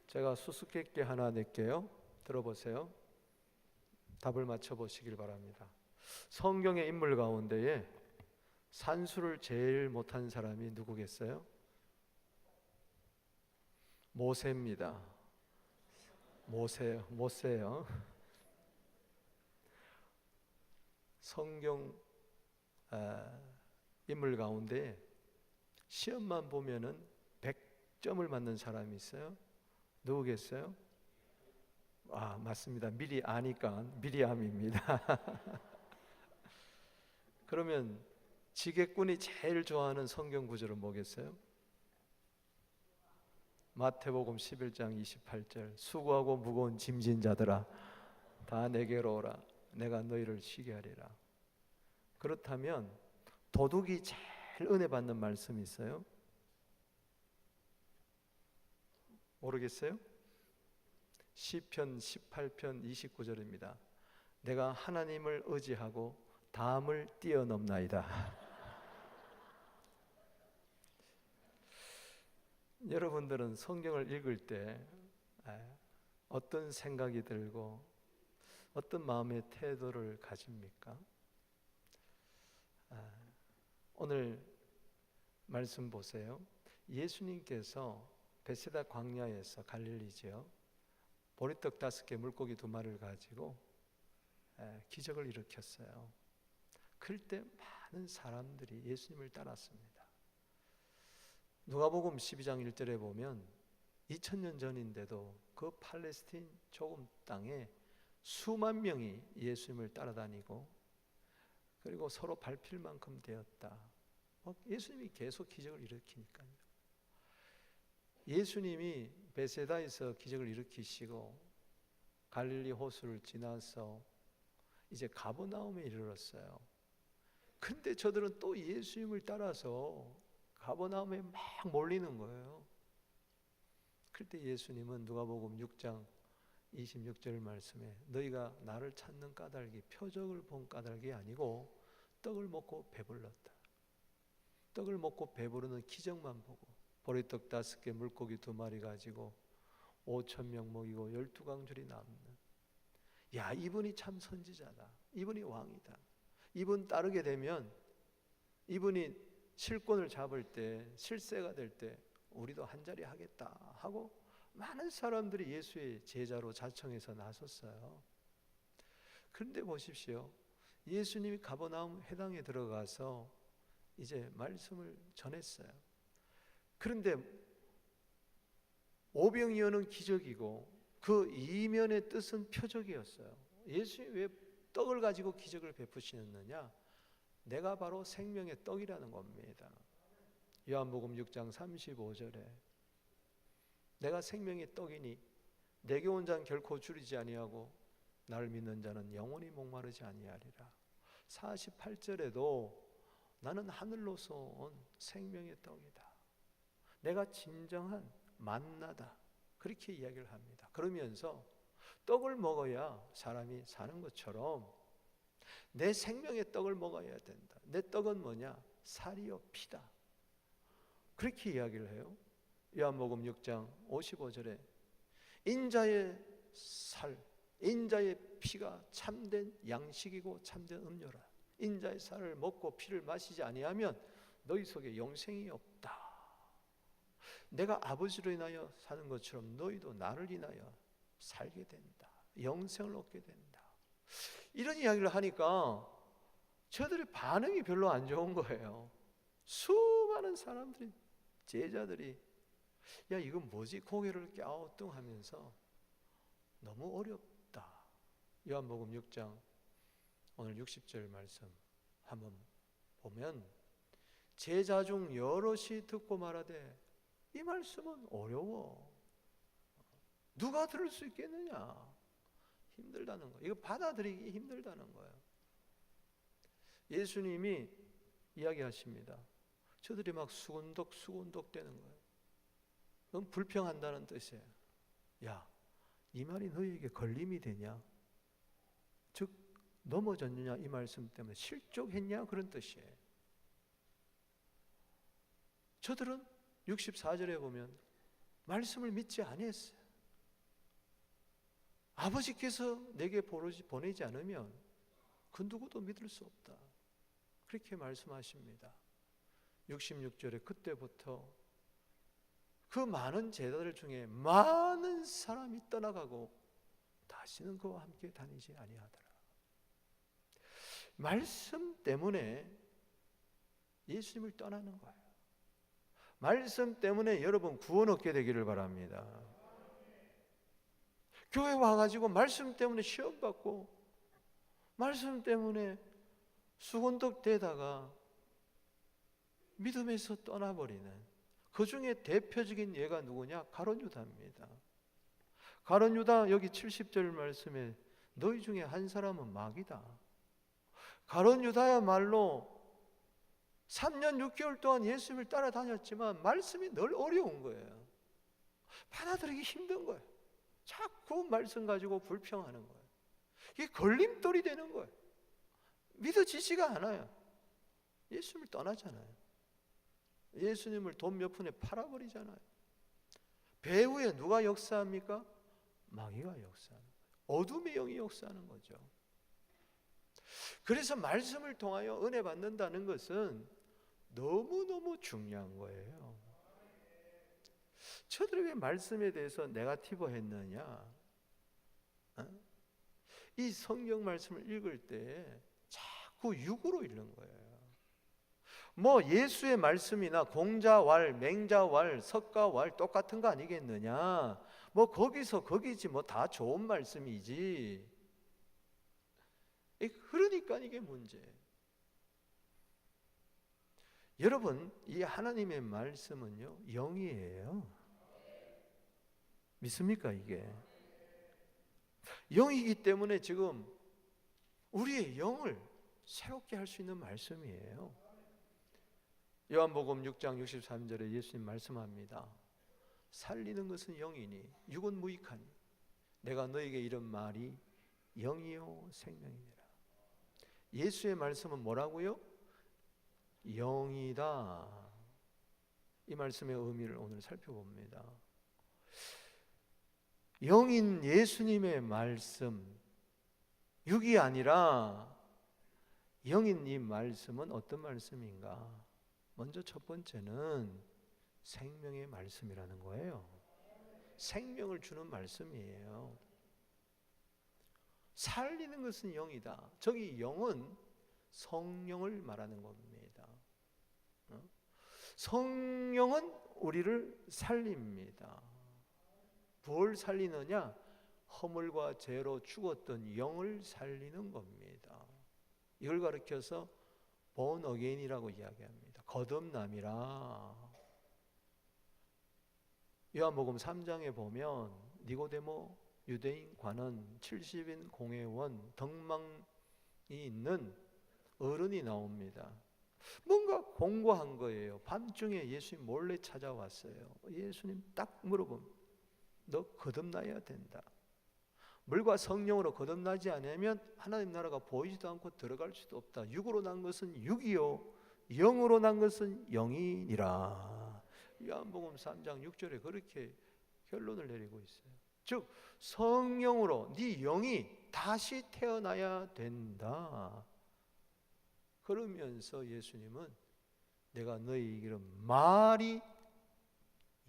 제가 수수께끼 하나 낼게요. 들어보세요. 답을 맞춰보시길 바랍니다. 성경의 인물 가운데에 산수를 제일 못한 사람이 누구겠어요? 모세입니다. 모세요. 성경 인물 가운데 시험만 보면은 100점을 맞는 사람이 있어요. 누구겠어요? 맞습니다. 미리 아니까 미리암입니다. 그러면 지게꾼이 제일 좋아하는 성경 구절은 뭐겠어요? 마태복음 11장 28절, 수고하고 무거운 짐진 자들아 다 내게로 오라 내가 너희를 쉬게 하리라. 그렇다면 도둑이 제일 은혜 받는 말씀이 있어요? 모르겠어요? 시편 18편 29절입니다. 내가 하나님을 의지하고 담을 뛰어넘나이다. 여러분들은 성경을 읽을 때 어떤 생각이 들고 어떤 마음의 태도를 가집니까? 오늘 말씀 보세요. 예수님께서 베세다 광야에서 갈릴리지요. 보리떡 5개 물고기 2마리를 가지고 기적을 일으켰어요. 그럴 때 많은 사람들이 예수님을 따랐습니다. 누가복음 12장 1절에 보면 2000년 전인데도 그 팔레스틴 조금 땅에 수만 명이 예수님을 따라다니고 그리고 서로 밟힐 만큼 되었다. 예수님이 계속 기적을 일으키니까요. 예수님이 베세다에서 기적을 일으키시고 갈릴리 호수를 지나서 이제 가버나움에 이르렀어요. 근데 저들은 또 예수님을 따라서 가버나움에 막 몰리는 거예요. 그때 예수님은 누가복음 6장 26절 말씀에 너희가 나를 찾는 까닭이 표적을 본 까닭이 아니고 떡을 먹고 배불렀다. 떡을 먹고 배부르는 기적만 보고 보리떡 5개 물고기 2마리 가지고 5,000명 먹이고 12강줄이 남는, 야 이분이 참 선지자다, 이분이 왕이다, 이분 따르게 되면 이분이 실권을 잡을 때 실세가 될 때 우리도 한자리 하겠다 하고 많은 사람들이 예수의 제자로 자청해서 나섰어요. 그런데 보십시오. 예수님이 가버나움 회당에 들어가서 이제 말씀을 전했어요. 그런데 오병이 어는 기적이고 그 이면의 뜻은 표적이었어요. 예수님이 왜 떡을 가지고 기적을 베푸시느냐? 내가 바로 생명의 떡이라는 겁니다. 요한복음 6장 35절에 내가 생명의 떡이니 내게 온 자는 결코 줄이지 아니하고 나를 믿는 자는 영원히 목마르지 아니하리라. 48절에도 나는 하늘로서 온 생명의 떡이다, 내가 진정한 만나다, 그렇게 이야기를 합니다. 그러면서 떡을 먹어야 사람이 사는 것처럼 내 생명의 떡을 먹어야 된다. 내 떡은 뭐냐? 살이요 피다, 그렇게 이야기를 해요. 요한복음 6장 55절에 인자의 살, 인자의 피가 참된 양식이고 참된 음료라. 인자의 살을 먹고 피를 마시지 아니하면 너희 속에 영생이 없다. 내가 아버지로 인하여 사는 것처럼 너희도 나를 인하여 살게 된다. 영생을 얻게 된다. 이런 이야기를 하니까 저들의 반응이 별로 안 좋은 거예요. 수많은 사람들이, 제자들이 야 이건 뭐지? 고개를 갸우뚱하면서 너무 어렵다. 요한복음 6장 오늘 60절 말씀 한번 보면 제자 중 여럿이 듣고 말하되 이 말씀은 어려워, 누가 들을 수 있겠느냐? 힘들다는 거예요. 이거 받아들이기 힘들다는 거예요. 예수님이 이야기하십니다. 저들이 막 수군덕 되는 거예요. 그건 불평한다는 뜻이에요. 야, 이 말이 너희에게 걸림이 되냐? 즉 넘어졌느냐? 이 말씀 때문에 실족했냐? 그런 뜻이에요. 저들은 64절에 보면 말씀을 믿지 아니했어요. 아버지께서 내게 보내지 않으면 그 누구도 믿을 수 없다. 그렇게 말씀하십니다. 66절에 그때부터 그 많은 제자들 중에 많은 사람이 떠나가고 다시는 그와 함께 다니지 아니하더라. 말씀 때문에 예수님을 떠나는 거예요. 말씀 때문에 여러분 구원 얻게 되기를 바랍니다. 교회 와가지고 말씀 때문에 시험 받고 말씀 때문에 수건덕 되다가 믿음에서 떠나버리는, 그 중에 대표적인 예가 누구냐? 가룟 유다입니다. 가룟 유다, 여기 70절 말씀에 너희 중에 한 사람은 마귀다. 가룟 유다야말로 3년 6개월 동안 예수님을 따라다녔지만 말씀이 늘 어려운 거예요. 받아들이기 힘든 거예요. 자꾸 말씀 가지고 불평하는 거예요. 이게 걸림돌이 되는 거예요. 믿어지지가 않아요. 예수님을 떠나잖아요. 예수님을 돈 몇 푼에 팔아버리잖아요. 배후에 누가 역사합니까? 마귀가 역사하는 거예요. 어둠의 영이 역사하는 거죠. 그래서 말씀을 통하여 은혜 받는다는 것은 너무너무 중요한 거예요. 저들이 왜 말씀에 대해서 네거티브 했느냐? 이 성경 말씀을 읽을 때 자꾸 육으로 읽는 거예요. 뭐 예수의 말씀이나 공자왈, 맹자왈, 석가왈 똑같은 거 아니겠느냐? 뭐 거기서 거기지 뭐 다 좋은 말씀이지. 그러니까 이게 문제예요. 여러분, 이 하나님의 말씀은요, 영이에요. 믿습니까 이게? 영이기 때문에 지금 우리의 영을 새롭게 할 수 있는 말씀이에요. 요한복음 6장 63절에 예수님 말씀합니다. 살리는 것은 영이니 육은 무익하니 내가 너에게 이런 말이 영이요 생명이니라. 예수의 말씀은 뭐라고요? 영이다. 이 말씀의 의미를 오늘 살펴봅니다. 영인 예수님의 말씀, 육이 아니라 영인 이 말씀은 어떤 말씀인가? 먼저 첫 번째는 생명의 말씀이라는 거예요. 생명을 주는 말씀이에요. 살리는 것은 영이다. 저기 영은 성령을 말하는 겁니다. 성령은 우리를 살립니다. 뭘 살리느냐? 허물과 죄로 죽었던 영을 살리는 겁니다. 이걸 가르쳐서 born again이라고 이야기합니다. 거듭남이라. 요한복음 3장에 보면 니고데모 유대인 관원 70인 공회원 덕망이 있는 어른이 나옵니다. 뭔가 공고한 거예요. 밤중에 예수님 몰래 찾아왔어요. 예수님 딱 물어보면 너 거듭나야 된다. 물과 성령으로 거듭나지 않으면 하나님 나라가 보이지도 않고 들어갈 수도 없다. 육으로 난 것은 육이요 영으로 난 것은 영이니라. 요한복음 3장 6절에 그렇게 결론을 내리고 있어요. 즉 성령으로 네 영이 다시 태어나야 된다. 그러면서 예수님은 내가 너희에게 이런 말이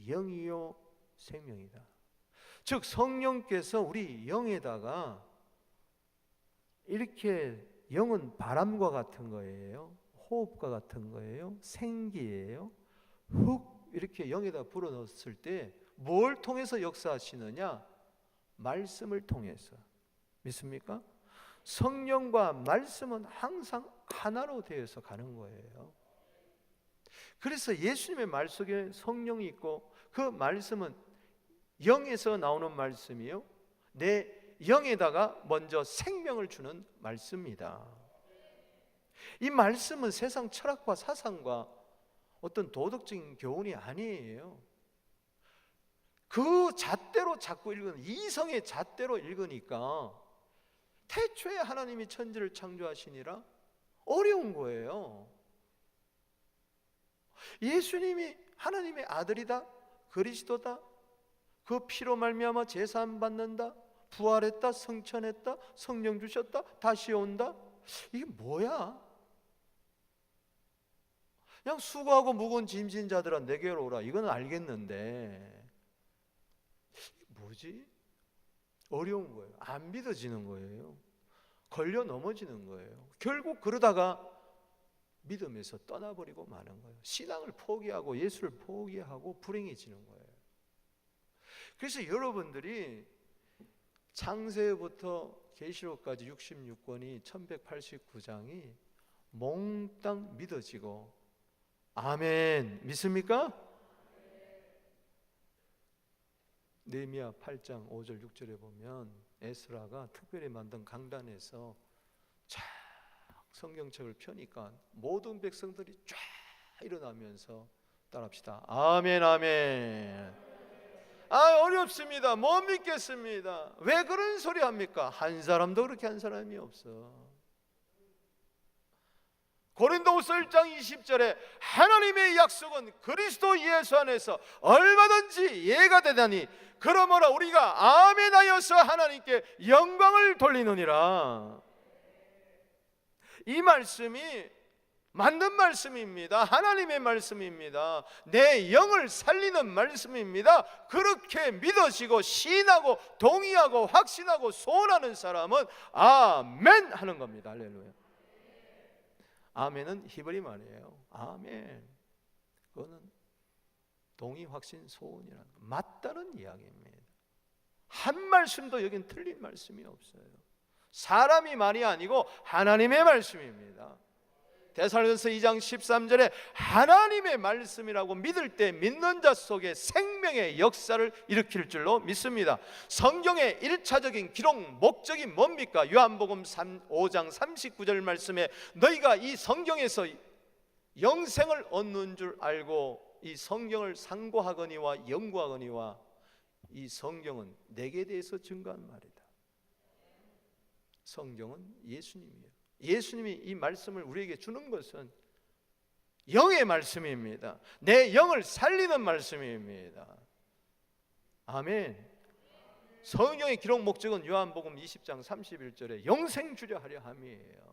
영이요 생명이다. 즉 성령께서 우리 영에다가 이렇게, 영은 바람과 같은 거예요. 호흡과 같은 거예요. 생기예요. 훅 이렇게 영에다 불어넣었을 때 뭘 통해서 역사하시느냐? 말씀을 통해서. 믿습니까? 성령과 말씀은 항상 하나로 되어서 가는 거예요. 그래서 예수님의 말 속에 성령이 있고 그 말씀은 영에서 나오는 말씀이요, 내 영에다가 먼저 생명을 주는 말씀입니다. 이 말씀은 세상 철학과 사상과 어떤 도덕적인 교훈이 아니에요. 그 잣대로 자꾸 읽으면, 이성의 잣대로 읽으니까 태초에 하나님이 천지를 창조하시니라 어려운 거예요. 예수님이 하나님의 아들이다, 그리스도다, 그 피로 말미암아 제사함 받는다, 부활했다, 성천했다, 성령 주셨다, 다시 온다. 이게 뭐야? 그냥 수고하고 무거운 짐진 자들아 내게로 오라, 이건 알겠는데 뭐지? 어려운 거예요. 안 믿어지는 거예요. 걸려 넘어지는 거예요. 결국 그러다가 믿음에서 떠나버리고 마는 거예요. 신앙을 포기하고 예수를 포기하고 불행해지는 거예요. 그래서 여러분들이 창세부터 계시록까지 66권이 1189장이 몽땅 믿어지고, 아멘 믿습니까? 느헤미야 8장 5절 6절에 보면 에스라가 특별히 만든 강단에서 쫙 성경책을 펴니까 모든 백성들이 쫙 일어나면서 따라합시다. 아멘 아멘. 어렵습니다. 못 믿겠습니다. 왜 그런 소리 합니까? 한 사람도 그렇게 한 사람이 없어. 고린도후서 1장 20절에 하나님의 약속은 그리스도 예수 안에서 얼마든지 예가 되다니 그러므로 우리가 아멘하여서 하나님께 영광을 돌리느니라. 이 말씀이 맞는 말씀입니다. 하나님의 말씀입니다. 내 영을 살리는 말씀입니다. 그렇게 믿어지고 신하고 동의하고 확신하고 소원하는 사람은 아멘 하는 겁니다. 할렐루야. 아멘은 히브리 말이에요. 아멘. 그거는 동의, 확신, 소원이라는 거, 맞다는 이야기입니다. 한 말씀도 여긴 틀린 말씀이 없어요. 사람이 말이 아니고 하나님의 말씀입니다. 데살로니가서 2장 13절에 하나님의 말씀이라고 믿을 때 믿는 자 속에 생명의 역사를 일으킬 줄로 믿습니다. 성경의 1차적인 기록 목적이 뭡니까? 요한복음 5장 39절 말씀에 너희가 이 성경에서 영생을 얻는 줄 알고 이 성경을 상고하거니와 연구하거니와, 이 성경은 내게 대해서 증거한 말이다. 성경은 예수님이에요. 예수님이 이 말씀을 우리에게 주는 것은 영의 말씀입니다. 내 영을 살리는 말씀입니다. 아멘. 성경의 기록 목적은 요한복음 20장 31절에 영생 주려 하려 함이에요.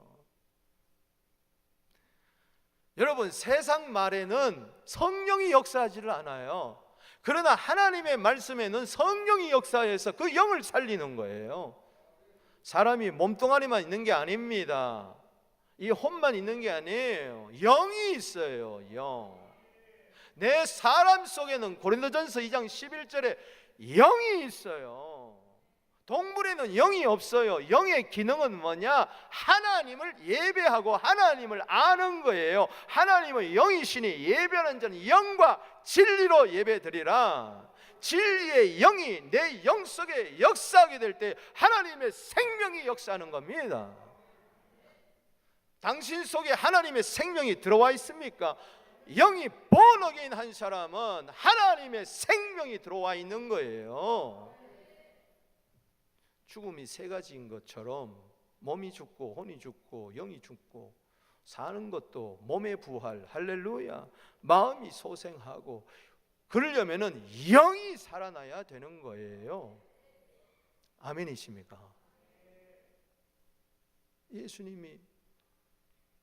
여러분, 세상 말에는 성령이 역사하지를 않아요. 그러나 하나님의 말씀에는 성령이 역사해서 그 영을 살리는 거예요. 사람이 몸뚱아리만 있는 게 아닙니다. 이 혼만 있는 게 아니에요. 영이 있어요. 영. 내 사람 속에는 고린도전서 2장 11절에 영이 있어요. 동물에는 영이 없어요. 영의 기능은 뭐냐? 하나님을 예배하고 하나님을 아는 거예요. 하나님의 영이시니 예배하는 자는 영과 진리로 예배드리라. 진리의 영이 내 영 속에 역사하게 될 때 하나님의 생명이 역사하는 겁니다. 당신 속에 하나님의 생명이 들어와 있습니까? 영이 born again 한 사람은 하나님의 생명이 들어와 있는 거예요. 죽음이 세 가지인 것처럼 몸이 죽고 혼이 죽고 영이 죽고, 사는 것도 몸의 부활, 할렐루야, 마음이 소생하고, 그러려면은 영이 살아나야 되는 거예요. 아멘이십니까? 예수님이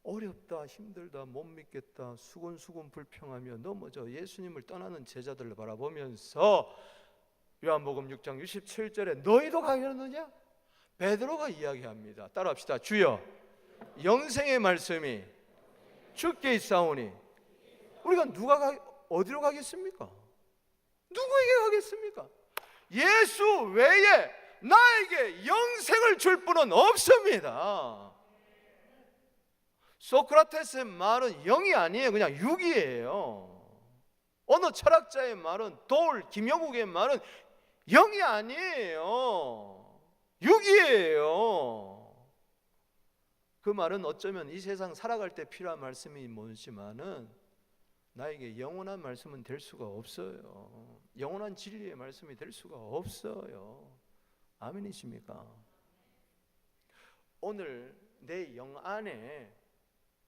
어렵다, 힘들다, 못 믿겠다, 수곤수곤 불평하며 넘어져 예수님을 떠나는 제자들을 바라보면서 요한복음 6장 67절에 너희도 가겠느냐? 베드로가 이야기합니다. 따라합시다. 주여, 영생의 말씀이 주께 있사오니 우리가 어디로 가겠습니까? 누구에게 가겠습니까? 예수 외에 나에게 영생을 줄 분은 없습니다. 소크라테스의 말은 영이 아니에요. 그냥 육이에요. 어느 철학자의 말은, 김영욱의 말은 영이 아니에요. 육이에요. 그 말은 어쩌면 이 세상 살아갈 때 필요한 말씀이 뭐지만은 나에게 영원한 말씀은 될 수가 없어요. 영원한 진리의 말씀이 될 수가 없어요. 아멘이십니까? 오늘 내 영 안에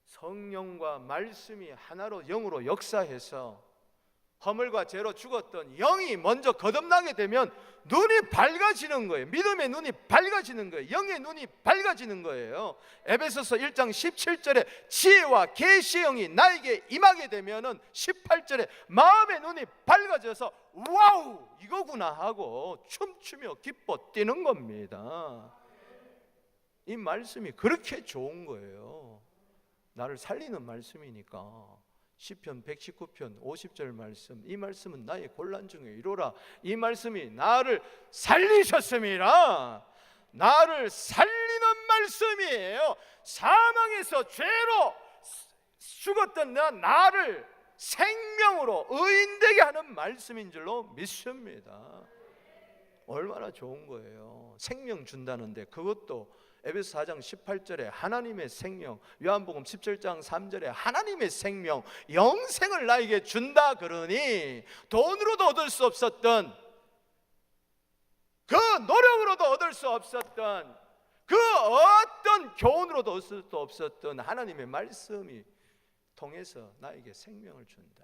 성령과 말씀이 하나로 영으로 역사해서 허물과 죄로 죽었던 영이 먼저 거듭나게 되면 눈이 밝아지는 거예요. 믿음의 눈이 밝아지는 거예요. 영의 눈이 밝아지는 거예요. 에베소서 1장 17절에 지혜와 계시의 영이 나에게 임하게 되면은 18절에 마음의 눈이 밝아져서 와우 이거구나 하고 춤추며 기뻐 뛰는 겁니다. 이 말씀이 그렇게 좋은 거예요. 나를 살리는 말씀이니까. 시편 119편 50절 말씀, 이 말씀은 나의 곤란 중에 이로라. 이 말씀이 나를 살리셨음이라. 나를 살리는 말씀이에요. 사망에서 죄로 죽었던 나를 생명으로 의인되게 하는 말씀인 줄로 믿습니다. 얼마나 좋은 거예요. 생명 준다는데 그것도 에베소 4장 18절에 하나님의 생명, 요한복음 17장 3절에 하나님의 생명, 영생을 나에게 준다 그러니 돈으로도 얻을 수 없었던, 그 노력으로도 얻을 수 없었던, 그 어떤 교훈으로도 얻을 수 없었던 하나님의 말씀이 통해서 나에게 생명을 준다.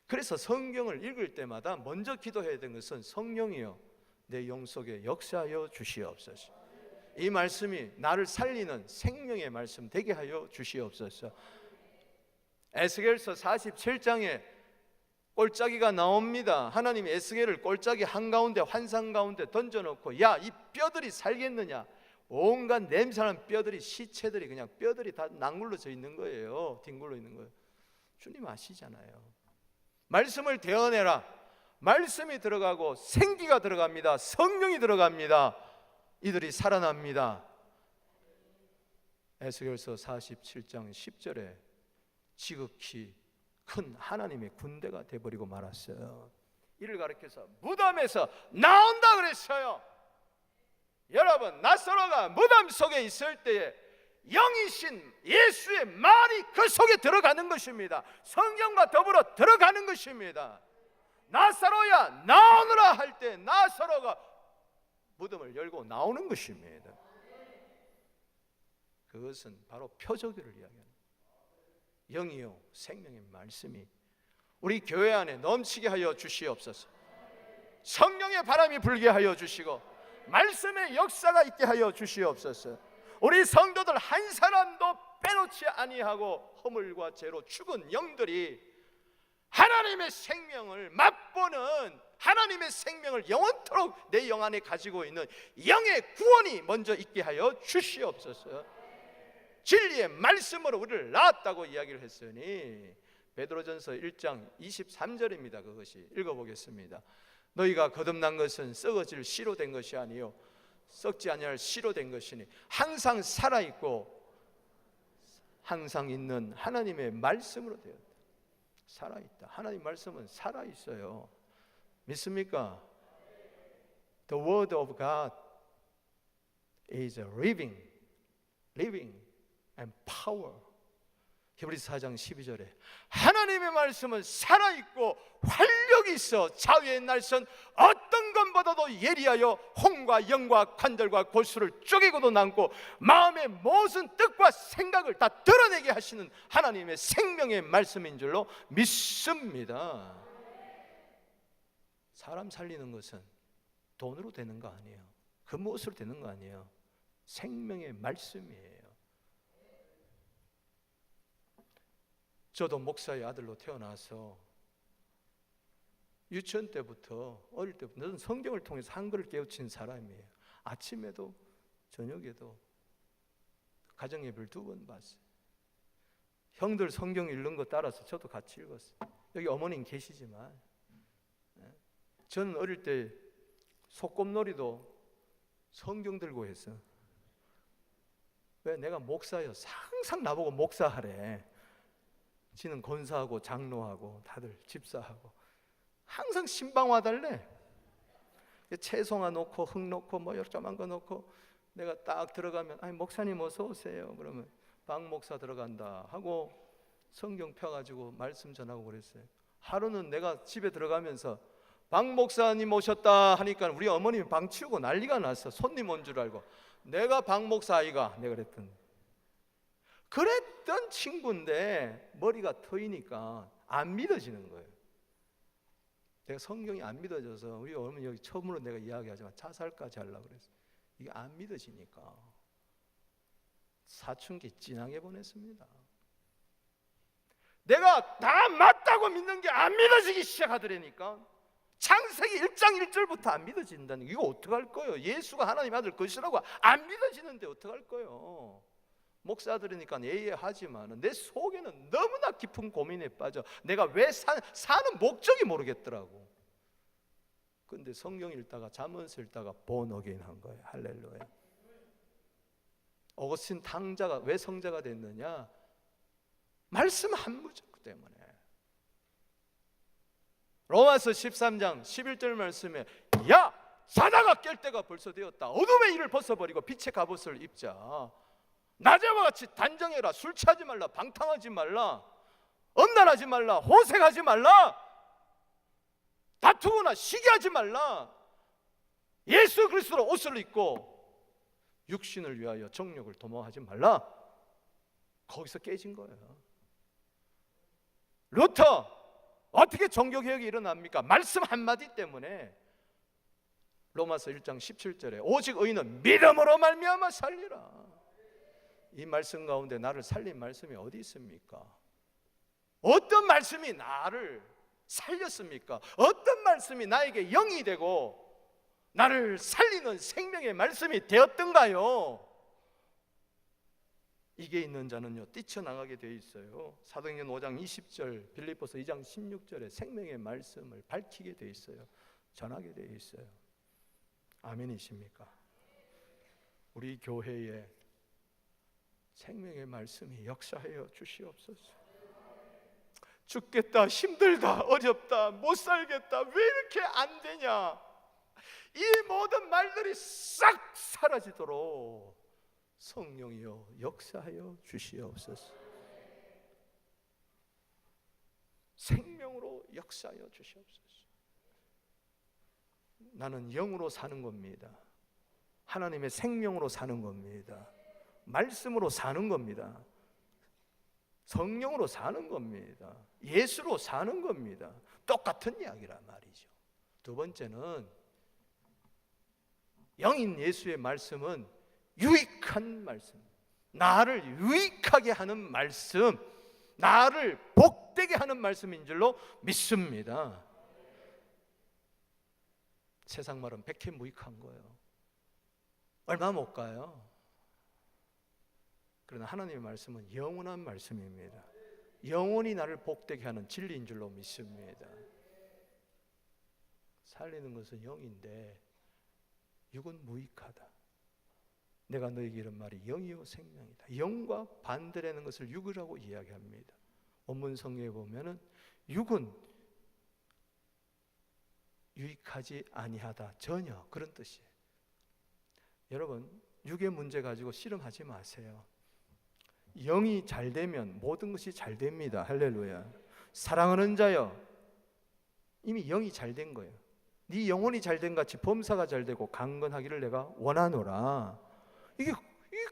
그래서 성경을 읽을 때마다 먼저 기도해야 되는 것은 성령이여 내 영 속에 역사하여 주시옵소서. 이 말씀이 나를 살리는 생명의 말씀 되게 하여 주시옵소서. 에스겔서 47장에 꼴짜기가 나옵니다. 하나님이 에스겔을 꼴짜기 한가운데 환상 가운데 던져놓고 야 이 뼈들이 살겠느냐. 온갖 냄새나는 뼈들이, 시체들이 그냥 뼈들이 다 낭굴러져 있는 거예요. 뒹굴러 있는 거예요. 주님 아시잖아요. 말씀을 대언해라. 말씀이 들어가고 생기가 들어갑니다. 성령이 들어갑니다. 이들이 살아납니다. 에스겔서 47장 10절에 지극히 큰 하나님의 군대가 돼버리고 말았어요. 이를 가리켜서 무덤에서 나온다 그랬어요. 여러분, 나사로가 무덤 속에 있을 때에 영이신 예수의 말이 그 속에 들어가는 것입니다. 성경과 더불어 들어가는 것입니다. 나사로야 나오너라 할 때 나사로가 무덤을 열고 나오는 것입니다. 그것은 바로 표적을 이야기합니다. 영이요 생명의 말씀이 우리 교회 안에 넘치게 하여 주시옵소서. 성령의 바람이 불게 하여 주시고 말씀의 역사가 있게 하여 주시옵소서. 우리 성도들 한 사람도 빼놓지 아니하고 허물과 죄로 죽은 영들이 하나님의 생명을 맛보는, 하나님의 생명을 영원토록 내 영 안에 가지고 있는 영의 구원이 먼저 있게 하여 주시옵소서. 진리의 말씀으로 우리를 낳았다고 이야기를 했으니 베드로전서 1장 23절입니다. 그것이 읽어보겠습니다. 너희가 거듭난 것은 썩어질 씨로 된 것이 아니요 썩지 아니할 씨로 된 것이니 항상 살아있고 항상 있는 하나님의 말씀으로 되었다. 살아있다. 하나님 말씀은 살아있어요. 믿습니까? The word of God is living and power. 히브리서 4장 12절에 하나님의 말씀은 살아있고 활력이 있어 자위의 날선 어떤 것보다도 예리하여 혼과 영과 관절과 골수를 쪼개고도 남고 마음의 모든 뜻과 생각을 다 드러내게 하시는 하나님의 생명의 말씀인 줄로 믿습니다. 사람 살리는 것은 돈으로 되는 거 아니에요. 그 무엇으로 되는 거 아니에요. 생명의 말씀이에요. 저도 목사의 아들로 태어나서 유치원 때부터 어릴 때부터 저는 성경을 통해서 한글을 깨우친 사람이에요. 아침에도 저녁에도 가정예배를 2번 봤어요. 형들 성경 읽는 거 따라서 저도 같이 읽었어요. 여기 어머님 계시지만 저는 어릴 때 소꿉놀이도 성경 들고 했어. 왜? 내가 목사여서 항상 나보고 목사하래. 지는 권사하고 장로하고 다들 집사하고 항상 신방 와달래. 채송화 놓고 흙 놓고 뭐 요만한 거 놓고 내가 딱 들어가면 아니 목사님 어서 오세요. 그러면 박 목사 들어간다 하고 성경 펴가지고 말씀 전하고 그랬어요. 하루는 내가 집에 들어가면서 박 목사님 오셨다 하니까 우리 어머님이 방 치우고 난리가 났어. 손님 온 줄 알고. 내가 박 목사 아이가 내가 그랬더니 그랬던 친구인데 머리가 터이니까 안 믿어지는 거예요. 내가 성경이 안 믿어져서 우리 어머니 여기 처음으로 내가 이야기하지만 자살까지 하려고 그랬어. 이게 안 믿어지니까 사춘기 진하게 보냈습니다. 내가 다 맞다고 믿는 게 안 믿어지기 시작하더라니까. 창세기 1장 1절부터 안 믿어진다는 게 이거 어떡할 거예요? 예수가 하나님 아들 것이라고 안 믿어지는데 어떡할 거예요? 목사들이니까 예의하지만 내 속에는 너무나 깊은 고민에 빠져. 내가 왜 사는 목적이 모르겠더라고. 근데 성경 읽다가 잠언서 읽다가 본어게인 한 거예요. 할렐루야. 어거스틴 탕자가 왜 성자가 됐느냐? 말씀 한 무적 때문에. 로마서 13장 11절 말씀에 야! 자다가 깰 때가 벌써 되었다. 어둠의 일을 벗어버리고 빛의 갑옷을 입자. 낮에와 같이 단정해라. 술 취하지 말라. 방탕하지 말라. 엄란하지 말라. 호색하지 말라. 다투거나 시기하지 말라. 예수 그리스도로 옷을 입고 육신을 위하여 정욕을 도모하지 말라. 거기서 깨진 거예요. 루터 어떻게 종교개혁이 일어납니까? 말씀 한마디 때문에. 로마서 1장 17절에 오직 의인은 믿음으로 말미암아 살리라. 이 말씀 가운데 나를 살린 말씀이 어디 있습니까? 어떤 말씀이 나를 살렸습니까? 어떤 말씀이 나에게 영이 되고 나를 살리는 생명의 말씀이 되었던가요? 이게 있는 자는요 뛰쳐나가게 돼 있어요. 사도행전 5장 20절, 빌립보서 2장 16절에 생명의 말씀을 밝히게 돼 있어요. 전하게 돼 있어요. 아멘이십니까? 우리 교회에 생명의 말씀이 역사하여 주시옵소서. 죽겠다, 힘들다, 어렵다, 못 살겠다, 왜 이렇게 안 되냐, 이 모든 말들이 싹 사라지도록 성령이여 역사하여 주시옵소서. 생명으로 역사하여 주시옵소서. 나는 영으로 사는 겁니다. 하나님의 생명으로 사는 겁니다. 말씀으로 사는 겁니다. 성령으로 사는 겁니다. 예수로 사는 겁니다. 똑같은 이야기란 말이죠. 두 번째는 영인 예수의 말씀은 유익한 말씀, 나를 유익하게 하는 말씀, 나를 복되게 하는 말씀인 줄로 믿습니다. 세상 말은 백해무익한 거예요. 얼마 못 가요. 그러나 하나님의 말씀은 영원한 말씀입니다. 영원히 나를 복되게 하는 진리인 줄로 믿습니다. 살리는 것은 영인데 육은 무익하다. 내가 너에게 이런 말이 영이요 생명이다. 영과 반대라는 것을 육이라고 이야기합니다. 원문 성경에 보면은 육은 유익하지 아니하다, 전혀 그런 뜻이에요. 여러분, 육의 문제 가지고 씨름하지 마세요. 영이 잘 되면 모든 것이 잘 됩니다. 할렐루야. 사랑하는 자여, 이미 영이 잘 된 거예요. 네 영혼이 잘 된 같이 범사가 잘 되고 강건하기를 내가 원하노라.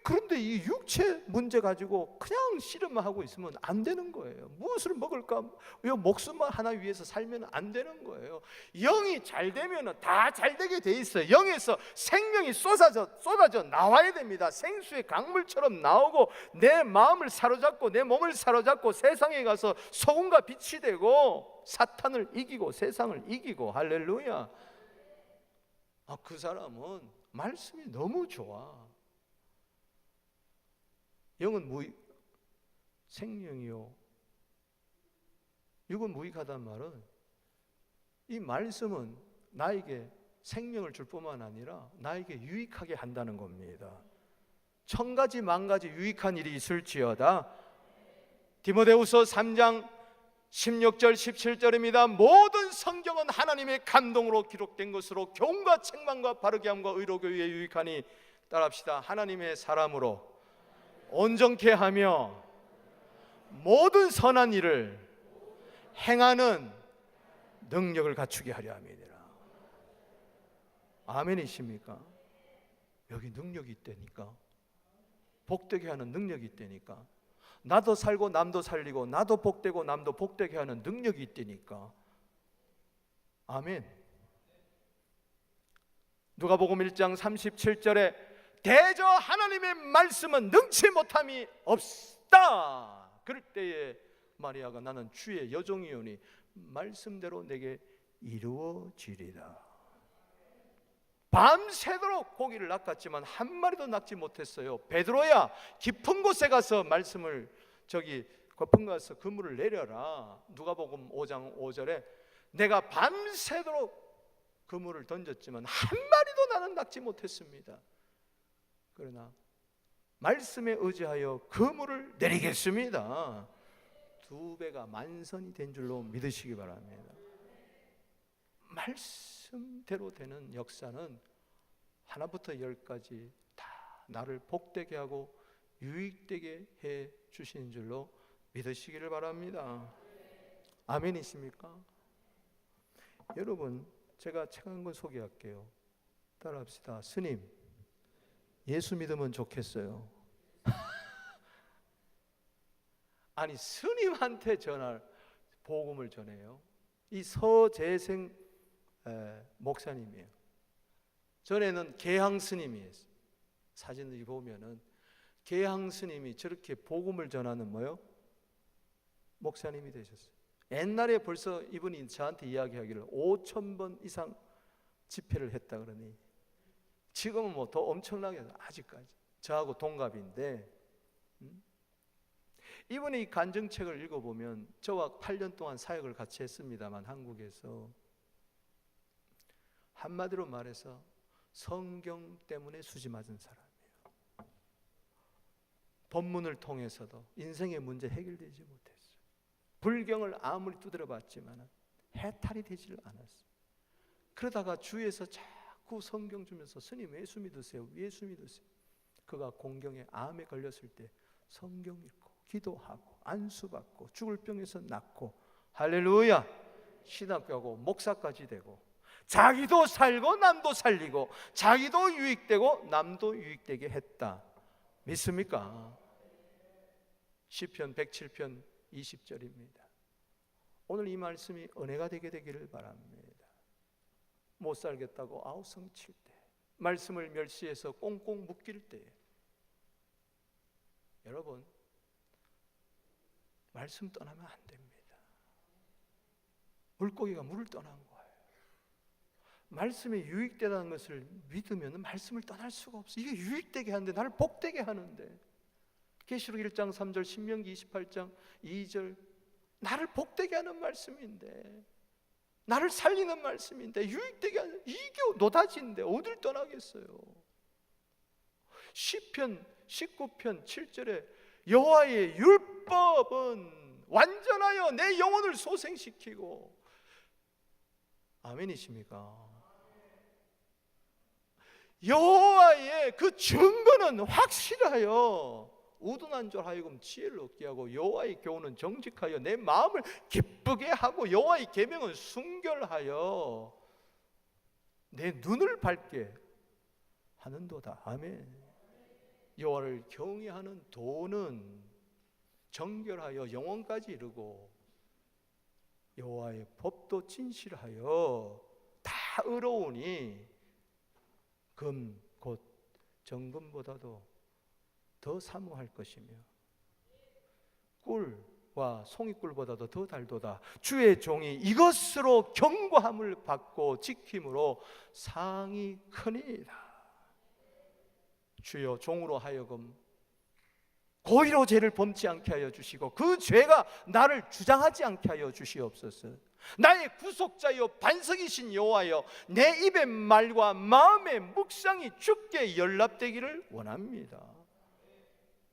그런데 이 육체 문제 가지고 그냥 씨름만 하고 있으면 안 되는 거예요. 무엇을 먹을까? 목숨만 하나 위해서 살면 안 되는 거예요. 영이 잘 되면 다 잘 되게 돼 있어요. 영에서 생명이 쏟아져 나와야 됩니다. 생수의 강물처럼 나오고 내 마음을 사로잡고 내 몸을 사로잡고 세상에 가서 소금과 빛이 되고 사탄을 이기고 세상을 이기고. 할렐루야. 그 사람은 말씀이 너무 좋아. 영은 생명이요 육은 무익하다는 말은 이 말씀은 나에게 생명을 줄 뿐만 아니라 나에게 유익하게 한다는 겁니다. 천가지 만가지 유익한 일이 있을지어다. 디모데후서 3장 16절 17절입니다. 모든 성경은 하나님의 감동으로 기록된 것으로 교훈과 책망과 바르게 함과 의로 교육에 유익하니 따라합시다. 하나님의 사람으로 온전케 하며 모든 선한 일을 행하는 능력을 갖추게 하려 함이니라. 아멘이십니까? 여기 능력이 있다니까. 복되게 하는 능력이 있다니까. 나도 살고 남도 살리고 나도 복되고 남도 복되게 하는 능력이 있다니까. 아멘. 누가복음 1장 37절에 대저 하나님의 말씀은 능치 못함이 없다. 그럴 때에 마리아가 나는 주의 여종이오니 말씀대로 내게 이루어지리라. 밤새도록 고기를 낚았지만 한 마리도 낚지 못했어요. 베드로야, 깊은 곳에 가서 말씀을 거품 가서 그물을 내려라. 누가복음 5장 5절에 내가 밤새도록 그물을 던졌지만 한 마리도 나는 낚지 못했습니다. 그러나 말씀에 의지하여 그물을 내리겠습니다. 2배가 만선이 된 줄로 믿으시기 바랍니다. 말씀대로 되는 역사는 하나부터 10까지 다 나를 복되게 하고 유익되게 해 주시는 줄로 믿으시기를 바랍니다. 아멘이십니까? 여러분, 제가 책 한 권 소개할게요. 따라합시다. 스님, 예수 믿으면 좋겠어요. 아니, 스님한테 복음을 전해요. 이 서재생 목사님이에요. 전에는 계항 스님이에요. 사진을 보면은 계항 스님이 저렇게 복음을 전하는 목사님이 되셨어요. 옛날에 벌써 이분이 저한테 이야기하기를 5,000번 이상 집회를 했다 그러니 지금은 더 엄청나게 아직까지 저하고 동갑인데, 이분이 이 간증책을 읽어보면 저와 8년 동안 사역을 같이 했습니다만 한국에서 한마디로 말해서 성경 때문에 수지 맞은 사람이에요. 법문을 통해서도 인생의 문제 해결되지 못했어요. 불경을 아무리 두드려 봤지만 해탈이 되질 않았어요. 그러다가 주위에서 자꾸 성경 주면서 스님 예수 믿으세요, 예수 믿으세요. 그가 공경에 암에 걸렸을 때 성경 읽고 기도하고 안수받고 죽을 병에서 낫고 할렐루야, 신학교하고 목사까지 되고 자기도 살고 남도 살리고 자기도 유익되고 남도 유익되게 했다. 믿습니까? 시편 107편 20절입니다. 오늘 이 말씀이 은혜가 되게 되기를 바랍니다. 못 살겠다고 아우성칠 때, 말씀을 멸시해서 꽁꽁 묶일 때, 여러분 말씀 떠나면 안 됩니다. 물고기가 물을 떠난 거예요. 말씀에 유익되다는 것을 믿으면 말씀을 떠날 수가 없어요. 이게 유익되게 하는데, 나를 복되게 하는데. 계시록 1장 3절, 신명기 28장 2절, 나를 복되게 하는 말씀인데, 나를 살리는 말씀인데, 유익되게 하는, 이게 노다지인데 어딜 떠나겠어요. 시편 19편 7절에 여호와의 율법은 완전하여 내 영혼을 소생시키고, 아멘이십니까? 여호와의 그 증거는 확실하여 우둔한 줄 하여금 지혜를 얻게 하고, 여호와의 교훈은 정직하여 내 마음을 기쁘게 하고, 여호와의 계명은 순결하여 내 눈을 밝게 하는도다. 아멘. 여호와를 경외하는 도는 정결하여 영원까지 이르고, 여호와의 법도 진실하여 다 의로우니 금 곧 정금보다도 더 사모할 것이며 꿀과 송이꿀보다도 더 달도다. 주의 종이 이것으로 경고함을 받고 지킴으로 상이 크니이다. 주여, 종으로 하여금 고의로 죄를 범치 않게 하여 주시고 그 죄가 나를 주장하지 않게 하여 주시옵소서. 나의 구속자여 반석이신 여호와여, 내 입의 말과 마음의 묵상이 주께 연락되기를 원합니다.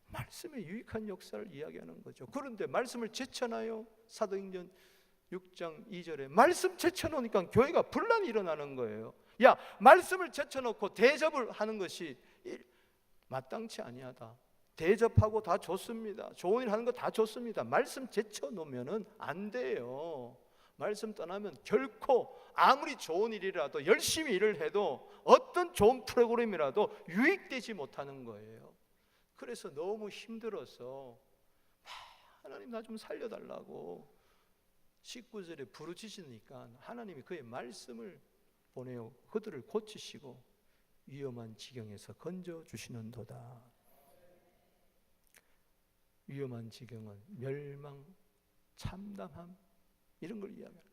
말씀의 유익한 역사를 이야기하는 거죠. 그런데 말씀을 제쳐놔요. 사도행전 6장 2절에 말씀 제쳐놓으니까 교회가 분란이 일어나는 거예요. 야, 말씀을 제쳐놓고 대접을 하는 것이 마땅치 아니하다. 대접하고 다 좋습니다. 좋은 일 하는 거 다 좋습니다. 말씀 제쳐놓으면 안 돼요. 말씀 떠나면 결코 아무리 좋은 일이라도, 열심히 일을 해도, 어떤 좋은 프로그램이라도 유익되지 못하는 거예요. 그래서 너무 힘들어서 하나님 나 좀 살려달라고 19절에 부르짖으니까 하나님이 그의 말씀을 보내어 그들을 고치시고 위험한 지경에서 건져주시는도다. 위험한 지경은 멸망, 참담함 이런 걸 이야기합니다.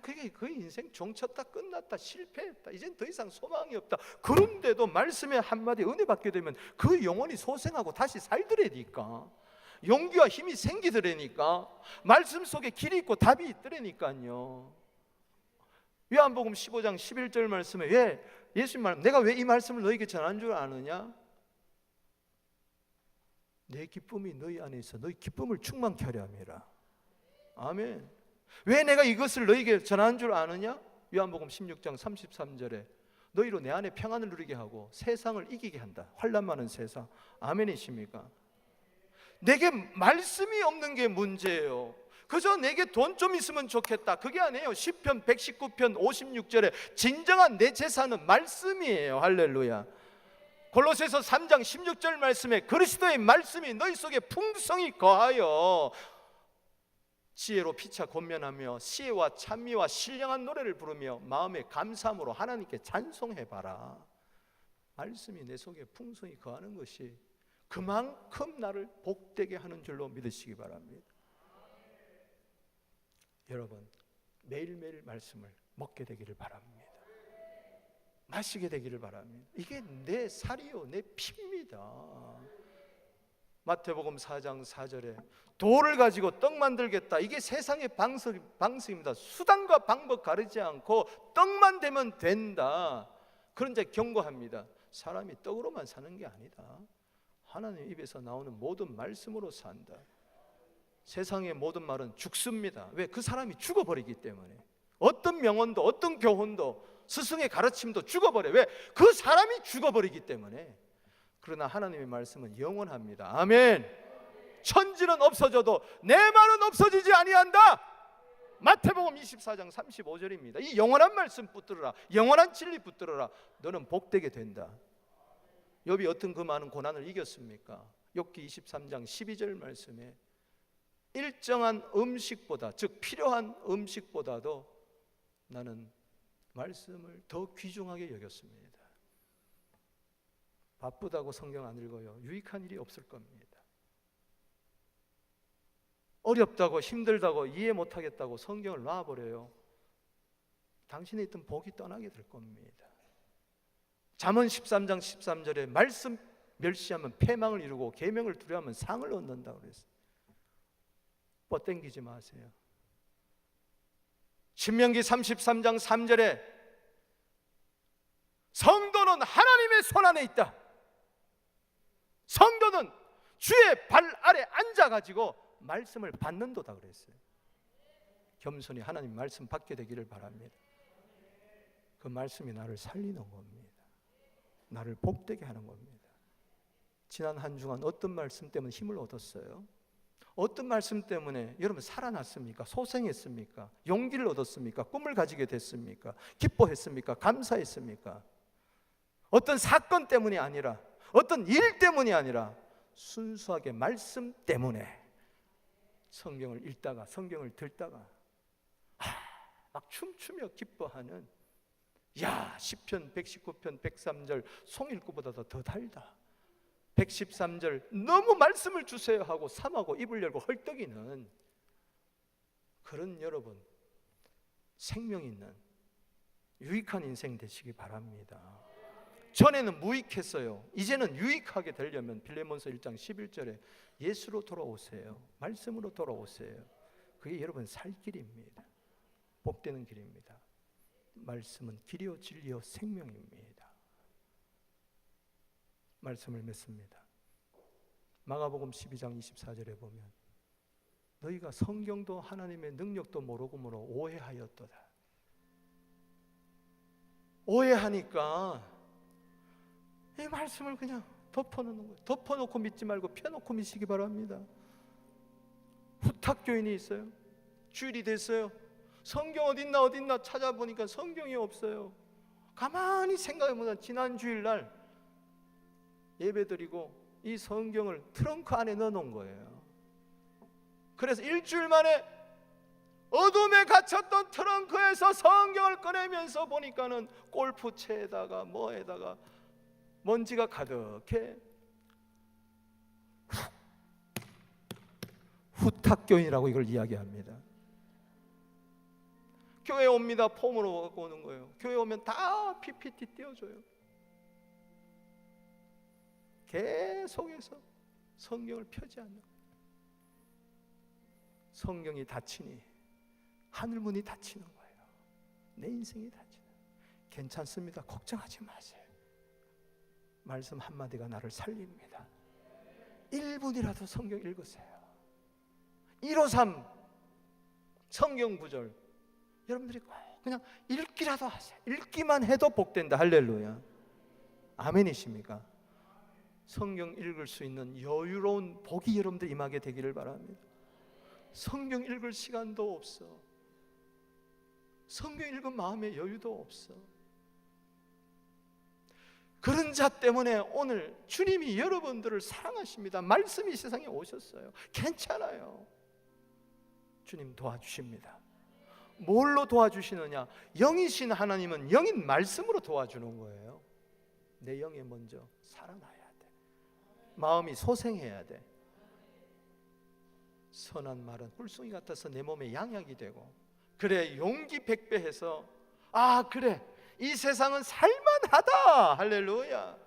그게 그 인생 종쳤다, 끝났다, 실패했다, 이젠 더 이상 소망이 없다. 그런데도 말씀의 한마디 은혜 받게 되면 그 영혼이 소생하고 다시 살더라니까. 용기와 힘이 생기더라니까. 말씀 속에 길이 있고 답이 있더라니까요. 요한복음 15장 11절 말씀에 왜 예수님 말, 내가 왜 이 말씀을 너에게 전한 줄 아느냐? 내 기쁨이 너희 안에 있어 너희 기쁨을 충만케 하려 함이라. 아멘. 왜 내가 이것을 너희에게 전한 줄 아느냐? 요한복음 16장 33절에 너희로 내 안에 평안을 누리게 하고 세상을 이기게 한다. 환난 많은 세상. 아멘이십니까? 내게 말씀이 없는 게 문제예요. 그저 내게 돈 좀 있으면 좋겠다, 그게 아니에요. 시편 119편 56절에 진정한 내 재산은 말씀이에요. 할렐루야. 골로새서 3장 16절 말씀에 그리스도의 말씀이 너희 속에 풍성히 거하여 지혜로 피차 권면하며 시혜와 찬미와 신령한 노래를 부르며 마음의 감사함으로 하나님께 찬송해봐라. 말씀이 내 속에 풍성히 거하는 것이 그만큼 나를 복되게 하는 줄로 믿으시기 바랍니다. 여러분, 매일매일 말씀을 먹게 되기를 바랍니다. 마시게 되기를 바랍니다. 이게 내 살이요 내 피입니다. 마태복음 4장 4절에 돌을 가지고 떡 만들겠다, 이게 세상의 방식입니다. 수단과 방법 가리지 않고 떡만 되면 된다. 그런 자 경고합니다. 사람이 떡으로만 사는 게 아니다. 하나님 입에서 나오는 모든 말씀으로 산다. 세상의 모든 말은 죽습니다. 왜? 그 사람이 죽어버리기 때문에. 어떤 명언도 어떤 교훈도 스승의 가르침도 죽어버려. 왜? 그 사람이 죽어버리기 때문에. 그러나 하나님의 말씀은 영원합니다. 아멘. 천지는 없어져도 내 말은 없어지지 아니한다. 마태복음 24장 35절입니다. 이 영원한 말씀 붙들어라. 영원한 진리 붙들어라. 너는 복되게 된다. 욥이 어떤 그 많은 고난을 이겼습니까? 욥기 23장 12절 말씀에 일정한 음식보다, 즉 필요한 음식보다도 나는 말씀을 더 귀중하게 여겼습니다. 바쁘다고 성경 안 읽어요. 유익한 일이 없을 겁니다. 어렵다고 힘들다고 이해 못하겠다고 성경을 놔버려요. 당신의 있던 복이 떠나게 될 겁니다. 잠언 13장 13절에 말씀 멸시하면 패망을 이루고 계명을 두려워하면 상을 얻는다고 그랬어요. 뻗땡기지 마세요. 신명기 33장 3절에 성도는 하나님의 손 안에 있다. 성도는 주의 발 아래 앉아가지고 말씀을 받는도다 그랬어요. 겸손히 하나님 말씀 받게 되기를 바랍니다. 그 말씀이 나를 살리는 겁니다. 나를 복되게 하는 겁니다. 지난 한 주간 어떤 말씀 때문에 힘을 얻었어요? 어떤 말씀 때문에 여러분 살아났습니까? 소생했습니까? 용기를 얻었습니까? 꿈을 가지게 됐습니까? 기뻐했습니까? 감사했습니까? 어떤 사건 때문이 아니라, 어떤 일 때문이 아니라 순수하게 말씀 때문에 성경을 읽다가 성경을 듣다가 막 춤추며 기뻐하는, 야, 시편 119편 103절 송일구보다 더 달다. 113절 너무 말씀을 주세요 하고 삼하고 입을 열고 헐떡이는 그런 여러분, 생명 있는 유익한 인생 되시기 바랍니다. 전에는 무익했어요. 이제는 유익하게 되려면 빌레몬서 1장 11절에 예수로 돌아오세요. 말씀으로 돌아오세요. 그게 여러분 살 길입니다. 복되는 길입니다. 말씀은 길이요 진리요 생명입니다. 말씀을 맺습니다. 마가복음 12장 24절에 보면 너희가 성경도 하나님의 능력도 모르고므로 오해하였도다. 오해하니까 이 말씀을 그냥 덮어놓는 거예요. 덮어놓고 믿지 말고 펴놓고 믿으시기 바랍니다. 후탁교인이 있어요. 주일이 됐어요. 성경 어딨나 찾아보니까 성경이 없어요. 가만히 생각해보면 지난 주일날 예배드리고 이 성경을 트렁크 안에 넣어놓은 거예요. 그래서 일주일 만에 어둠에 갇혔던 트렁크에서 성경을 꺼내면서 보니까는 골프채에다가 뭐에다가 먼지가 가득해. 후탁교인이라고 이걸 이야기합니다. 교회 옵니다. 폼으로 갖고 오는 거예요. 교회 오면 다 PPT 띄워줘요. 계속해서 성경을 펴지 않는 거예요. 성경이 닫히니 하늘문이 닫히는 거예요. 내 인생이 닫히는 거예요. 괜찮습니다. 걱정하지 마세요. 말씀 한마디가 나를 살립니다. 1분이라도 성경 읽으세요. 153 성경 구절 여러분들이 꼭 그냥 읽기라도 하세요. 읽기만 해도 복된다. 할렐루야. 아멘이십니까? 성경 읽을 수 있는 여유로운 복이 여러분들 임하게 되기를 바랍니다. 성경 읽을 시간도 없어. 성경 읽은 마음의 여유도 없어. 그런 자 때문에 오늘 주님이 여러분들을 사랑하십니다. 말씀이 세상에 오셨어요. 괜찮아요. 주님 도와주십니다. 뭘로 도와주시느냐? 영이신 하나님은 영인 말씀으로 도와주는 거예요. 내 영에 먼저 살아나야 돼. 마음이 소생해야 돼. 선한 말은 꿀송이 같아서 내 몸에 양약이 되고, 그래 용기 백배해서 아 그래 이 세상은 살만하다. 할렐루야.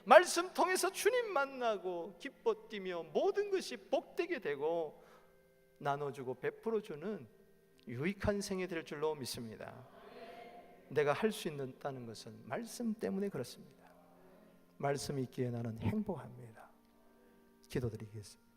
말씀 통해서 주님 만나고 기뻐 뛰며 모든 것이 복되게 되고 나눠주고 베풀어주는 유익한 생이 될 줄로 믿습니다. 내가 할 수 있다는 것은 말씀 때문에 그렇습니다. 말씀이 있기에 나는 행복합니다. 기도드리겠습니다.